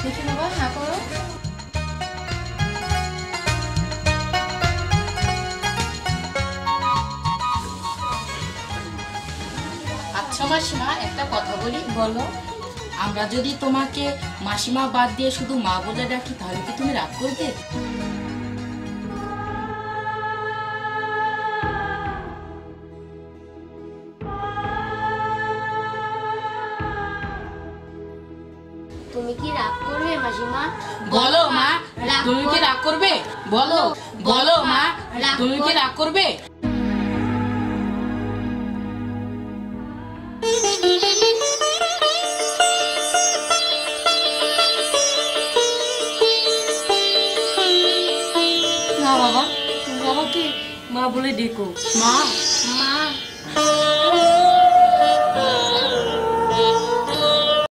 দেখি বাবা, হ্যাঁ করো। আচ্ছা মাসিমা, একটা কথা বলি। বলো। আমরা যদি তোমাকে মাসিমা বাদ দিয়ে শুধু মা বলে ডাকি, তাহলে কি তুমি রাগ করবে? তুমি কি রাগ করবে মাসিমা? বলো মা, তুমি কি রাগ করবে? বলো বলো মা, তুমি কি রাগ করবে? না বাবা, তুমি বাবাকে মা বলে ডেকো। মা, মা